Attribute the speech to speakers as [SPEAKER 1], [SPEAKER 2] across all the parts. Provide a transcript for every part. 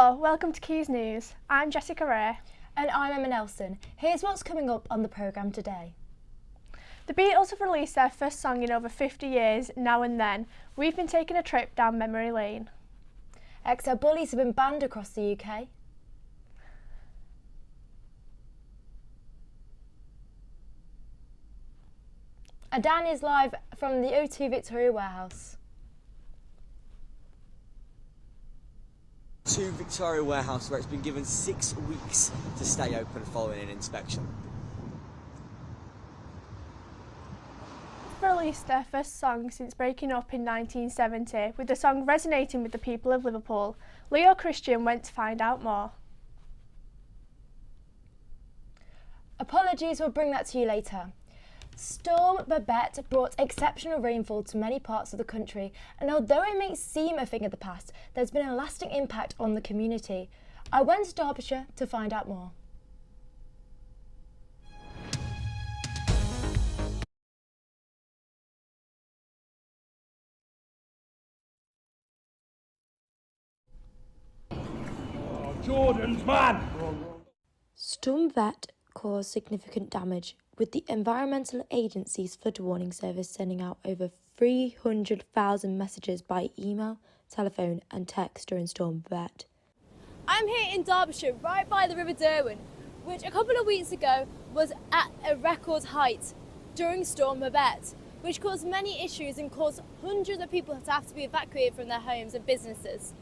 [SPEAKER 1] Hello, welcome to Quays News. I'm Jessica Ray.
[SPEAKER 2] And I'm Emma Nelson. Here's what's coming up on the programme today.
[SPEAKER 1] The Beatles have released their first song in over 50 years, Now and Then. We've been taking a trip down memory lane.
[SPEAKER 2] XL bullies have been banned across the UK. Dan is live from the O2 Victoria Warehouse.
[SPEAKER 3] To Victoria Warehouse, where it's been given 6 weeks to stay open following an inspection.
[SPEAKER 1] They've released their first song since breaking up in 1970, with the song resonating with the people of Liverpool. Leo Christian went to find out more.
[SPEAKER 2] Apologies, we'll bring that to you later. Storm Babette brought exceptional rainfall to many parts of the country, and although it may seem a thing of the past, there's been a lasting impact on the community. I went to Derbyshire to find out more.
[SPEAKER 4] Jordan's man!
[SPEAKER 5] Storm Babette caused significant damage, with the Environmental Agency's flood warning service sending out over 300,000 messages by email, telephone and text during Storm Babette.
[SPEAKER 6] I'm here in Derbyshire, right by the River Derwent, which a couple of weeks ago was at a record height during Storm Babette, which caused many issues and caused hundreds of people to have to be evacuated from their homes and businesses.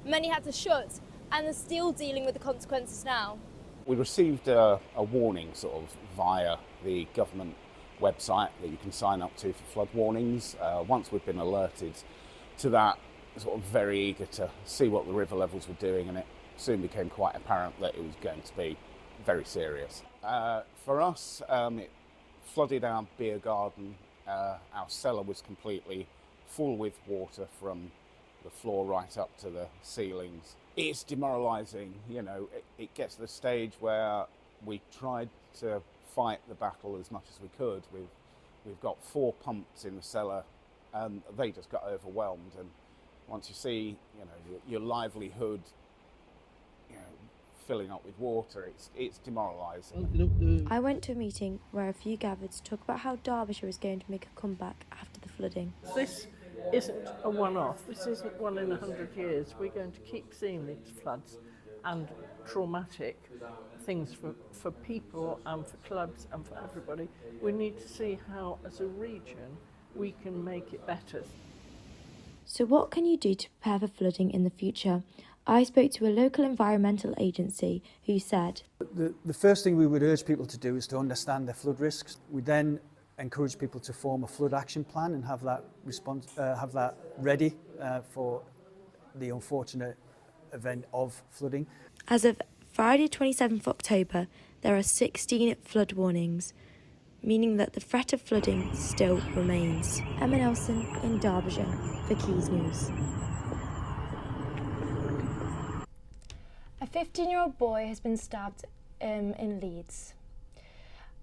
[SPEAKER 6] Many had to shut and are still dealing with the consequences now.
[SPEAKER 4] We received a warning sort of via the government website that you can sign up to for flood warnings. Once we've been alerted to that, sort of very eager to see what the river levels were doing, and it soon became quite apparent that it was going to be very serious. For us, it flooded our beer garden. Our cellar was completely full with water from the floor right up to the ceilings. It's demoralising, you know, it gets to the stage where we tried to fight the battle as much as we could. We've got 4 pumps in the cellar and they just got overwhelmed, and once you see, you know, your livelihood, you know, filling up with water, it's demoralising.
[SPEAKER 5] I went to a meeting where a few gathered to talk about how Derbyshire is going to make a comeback after the flooding.
[SPEAKER 7] This isn't a one-off. This isn't one in 100 years. We're going to keep seeing these floods and traumatic things for people and for clubs and for everybody. We need to see how, as a region, we can make it better.
[SPEAKER 5] So what can you do to prepare for flooding in the future? I spoke to a local environmental agency who said,
[SPEAKER 8] The first thing we would urge people to do is to understand their flood risks. We then encourage people to form a flood action plan and have that ready for the unfortunate event of flooding.
[SPEAKER 5] As of Friday 27th October, there are 16 flood warnings, meaning that the threat of flooding still remains. Emma Nelson in Derbyshire for Quays News.
[SPEAKER 2] A 15-year-old boy has been stabbed in Leeds.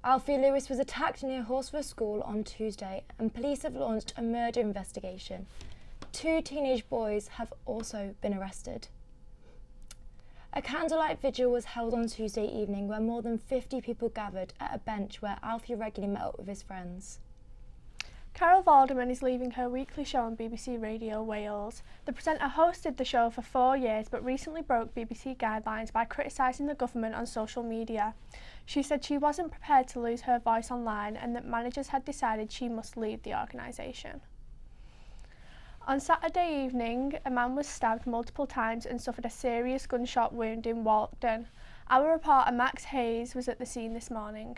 [SPEAKER 2] Alfie Lewis was attacked near Horsforth School on Tuesday, and police have launched a murder investigation. 2 teenage boys have also been arrested. A candlelight vigil was held on Tuesday evening where more than 50 people gathered at a bench where Alfie regularly met up with his friends.
[SPEAKER 1] Carol Vorderman is leaving her weekly show on BBC Radio Wales. The presenter hosted the show for 4 years but recently broke BBC guidelines by criticising the government on social media. She said she wasn't prepared to lose her voice online and that managers had decided she must leave the organisation. On Saturday evening, a man was stabbed multiple times and suffered a serious gunshot wound in Walkden. Our reporter Max Hayes was at the scene this morning.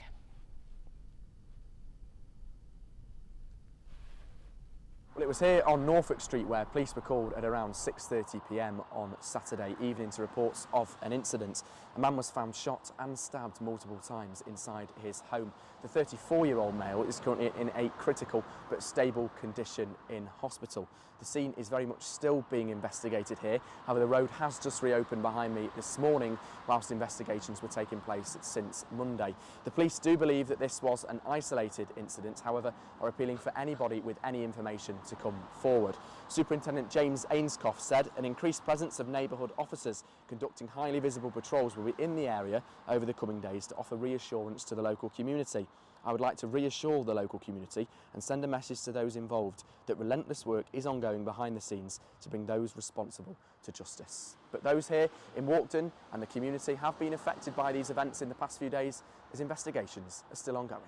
[SPEAKER 9] Well, it was here on Norfolk Street where police were called at around 6:30 p.m. on Saturday evening to reports of an incident. a man was found shot and stabbed multiple times inside his home. The 34-year-old male is currently in a critical but stable condition in hospital. The scene is very much still being investigated here. However, the road has just reopened behind me this morning whilst investigations were taking place since Monday. The police do believe that this was an isolated incident, however, are appealing for anybody with any information to come forward. Superintendent James Ainscough said an increased presence of neighbourhood officers conducting highly visible patrols will be in the area over the coming days to offer reassurance to the local community. I would like to reassure the local community and send a message to those involved that relentless work is ongoing behind the scenes to bring those responsible to justice. But those here in Walkden and the community have been affected by these events in the past few days as investigations are still ongoing.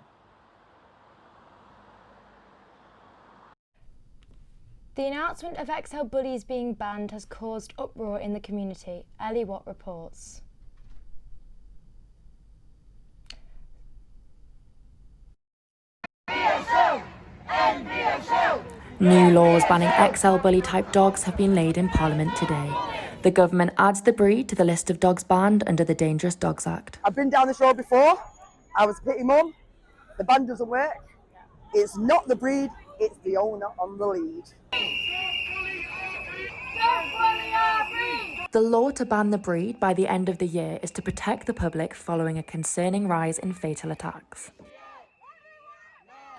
[SPEAKER 2] The announcement of XL bullies being banned has caused uproar in the community. Ellie Watt reports.
[SPEAKER 5] New laws banning XL bully-type dogs have been laid in Parliament today. The government adds the breed to the list of dogs banned under the Dangerous Dogs Act.
[SPEAKER 10] I've been down this road before. I was a pitty mum. The ban doesn't work. It's not the breed, it's the owner on the lead.
[SPEAKER 5] The law to ban the breed by the end of the year is to protect the public following a concerning rise in fatal attacks.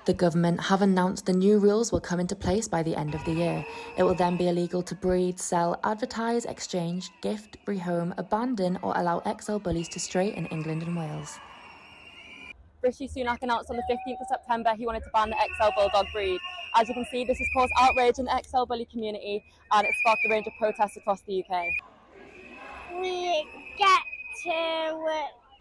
[SPEAKER 5] The government have announced the new rules will come into place by the end of the year. It will then be illegal to breed, sell, advertise, exchange, gift, rehome, abandon or allow XL bullies to stray in England and Wales.
[SPEAKER 11] Rishi Sunak announced on the 15th of September he wanted to ban the XL Bulldog breed. As you can see, this has caused outrage in the XL bully community and it sparked a range of protests across the UK.
[SPEAKER 12] We get to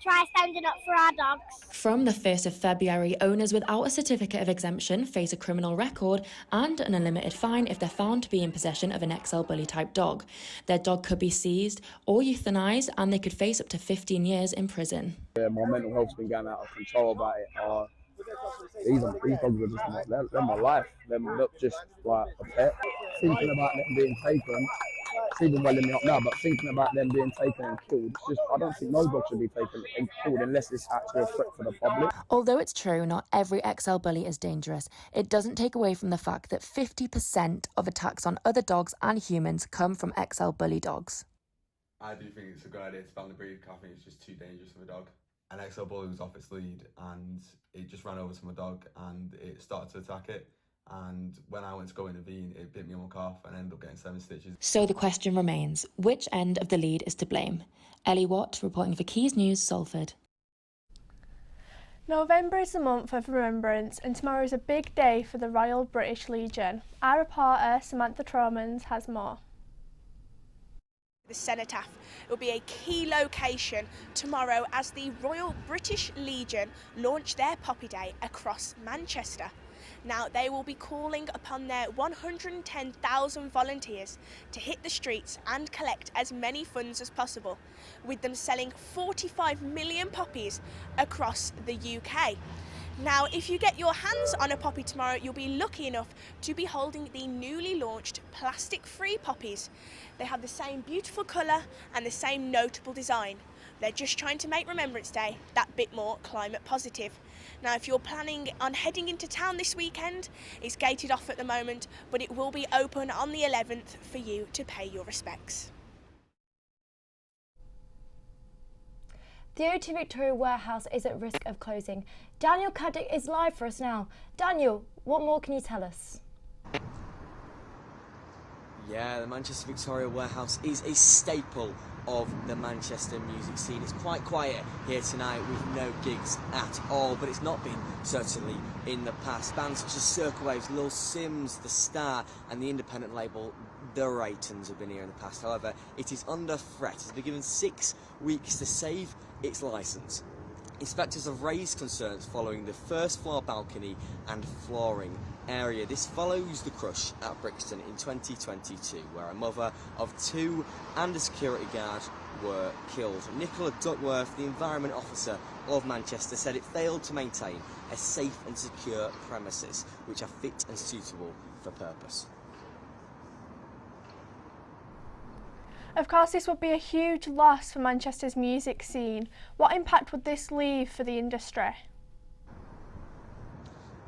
[SPEAKER 12] try standing up for our dogs.
[SPEAKER 5] From the 1st of February, owners without a certificate of exemption face a criminal record and an unlimited fine if they're found to be in possession of an XL bully type dog. Their dog could be seized or euthanised and they could face up to 15 years in prison.
[SPEAKER 13] Yeah, my mental health's been going out of control about it. These dogs are just they're my life. They're not just like a pet. Thinking about them being taken, it's even welling me up now, but thinking about them being taken and killed, it's just, I don't think no dog should be taken and killed unless it's actually a threat for the public.
[SPEAKER 5] Although it's true not every XL bully is dangerous, it doesn't take away from the fact that 50% of attacks on other dogs and humans come from XL bully dogs.
[SPEAKER 14] I do think it's a good idea to ban the breed, because I think it's just too dangerous for the dog. An XL bully was off its lead and it just ran over to my dog and it started to attack it. And when I went to go intervene, it bit me on my calf and ended up getting 7 stitches.
[SPEAKER 5] So the question remains, which end of the lead is to blame? Ellie Watt, reporting for Quays News, Salford.
[SPEAKER 1] November is the month of remembrance and tomorrow is a big day for the Royal British Legion. Our reporter, Samantha Tromans, has more.
[SPEAKER 15] The cenotaph will be a key location tomorrow as the Royal British Legion launch their Poppy Day across Manchester. Now, they will be calling upon their 110,000 volunteers to hit the streets and collect as many funds as possible, with them selling 45 million poppies across the UK. Now, if you get your hands on a poppy tomorrow, you'll be lucky enough to be holding the newly launched plastic-free poppies. They have the same beautiful colour and the same notable design. They're just trying to make Remembrance Day that bit more climate positive. Now, if you're planning on heading into town this weekend, it's gated off at the moment, but it will be open on the 11th for you to pay your respects.
[SPEAKER 2] The O2 Victoria warehouse is at risk of closing. Daniel Caddick is live for us now. Daniel, what more can you tell us?
[SPEAKER 3] Yeah, the Manchester Victoria warehouse is a staple of the Manchester music scene. It's quite quiet here tonight with no gigs at all, but it's not been certainly in the past. Bands such as Circle Waves, Lil Sims, The Star and the independent label The Raytons have been here in the past. However, it is under threat. It's been given 6 weeks to save its licence. Inspectors have raised concerns following the first floor balcony and flooring area. This follows the crush at Brixton in 2022, where a mother of 2 and a security guard were killed. Nicola Duckworth, the environment officer of Manchester, said it failed to maintain a safe and secure premises which are fit and suitable for purpose.
[SPEAKER 1] Of course, this would be a huge loss for Manchester's music scene. What impact would this leave for the industry?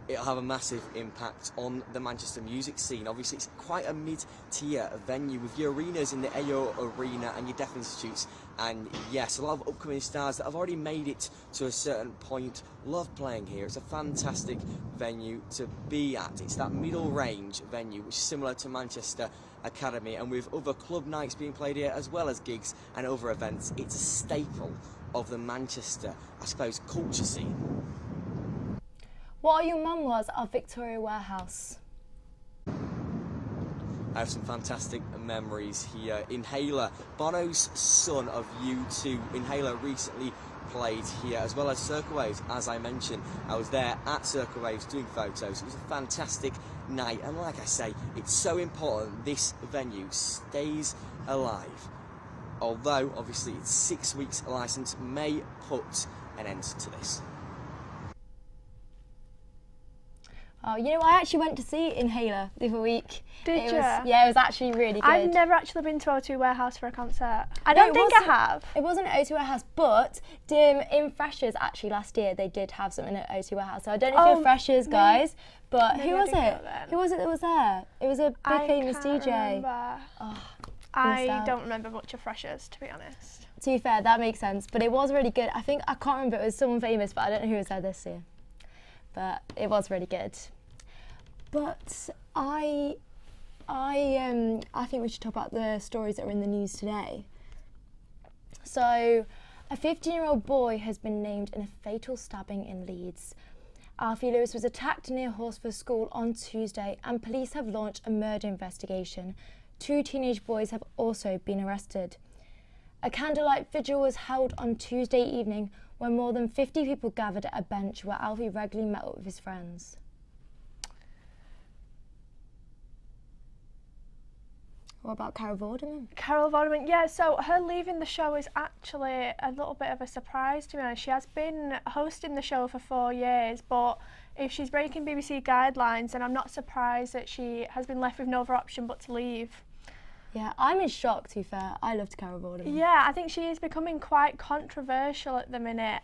[SPEAKER 3] It'll have a massive impact on the Manchester music scene. Obviously, it's quite a mid-tier venue with your arenas in the AO Arena and your Deaf Institutes. And yes, a lot of upcoming stars that have already made it to a certain point love playing here. It's a fantastic venue to be at. It's that middle range venue, which is similar to Manchester Academy, and with other club nights being played here as well as gigs and other events, it's a staple of the Manchester, I suppose, culture scene.
[SPEAKER 2] What are your memoirs of Victoria Warehouse?
[SPEAKER 3] I have some fantastic memories here. Inhaler, Bono's son of U2. Inhaler recently played here, as well as Circle Waves, as I mentioned. I was there at Circle Waves doing photos. It was a fantastic night, and like I say, it's so important this venue stays alive. Although, obviously, it's 6 weeks licence may put an end to this.
[SPEAKER 2] Oh, you know, I actually went to see Inhaler the other week.
[SPEAKER 1] Did you?
[SPEAKER 2] Yeah, it was actually really good.
[SPEAKER 1] I've never actually been to O2 Warehouse for a concert. I don't think I have.
[SPEAKER 2] It wasn't at O2 Warehouse, but in Freshers actually last year they did have something at O2 Warehouse. So I don't know if you're Freshers guys, but who was it? Who was it that was there? It was a big famous DJ. Oh,
[SPEAKER 1] I don't remember much of Freshers, to be honest.
[SPEAKER 2] To be fair, that makes sense, but it was really good. I think, I can't remember, it was someone famous, but I don't know who was there this year. But it was really good. But I think we should talk about the stories that are in the news today. So, a 15-year-old boy has been named in a fatal stabbing in Leeds. Alfie Lewis was attacked near Horsforth School on Tuesday, and police have launched a murder investigation. 2 teenage boys have also been arrested. A candlelight vigil was held on Tuesday evening when more than 50 people gathered at a bench where Alfie regularly met up with his friends. What about Carol Vorderman?
[SPEAKER 1] Carol Vorderman, yeah, so her leaving the show is actually a little bit of a surprise, to be honest. She has been hosting the show for 4 years, but if she's breaking BBC guidelines, then I'm not surprised that she has been left with no other option but to leave.
[SPEAKER 2] Yeah, I'm in shock, to be fair. I loved Carol Vorderman.
[SPEAKER 1] Yeah, I think she is becoming quite controversial at the minute.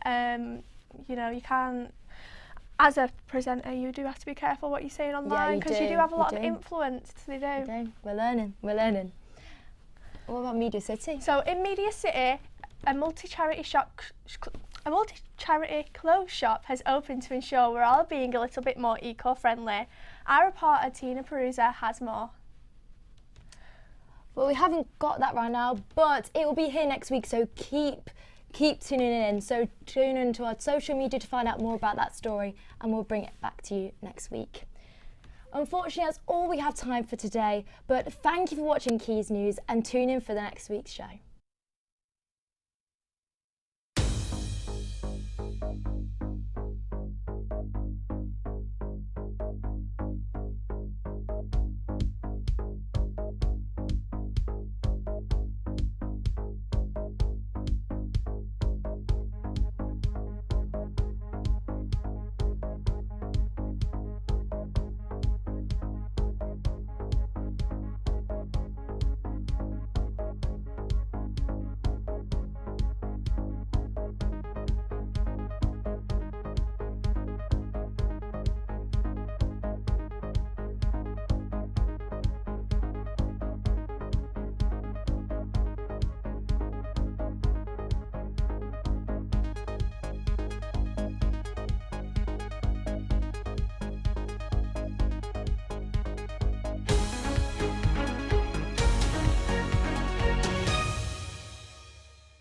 [SPEAKER 1] You know, you can't, as a presenter, you do have to be careful what you're saying online, because you do have a lot of influence. They do.
[SPEAKER 2] You do. We're learning. What about Media City?
[SPEAKER 1] So in Media City, a multi-charity clothes shop has opened to ensure we're all being a little bit more eco-friendly. Our reporter Tina Perusa has more.
[SPEAKER 2] Well, we haven't got that right now, but it will be here next week, so keep tuning in. So tune into our social media to find out more about that story, and we'll bring it back to you next week. Unfortunately, that's all we have time for today, but thank you for watching Quays News, and tune in for the next week's show.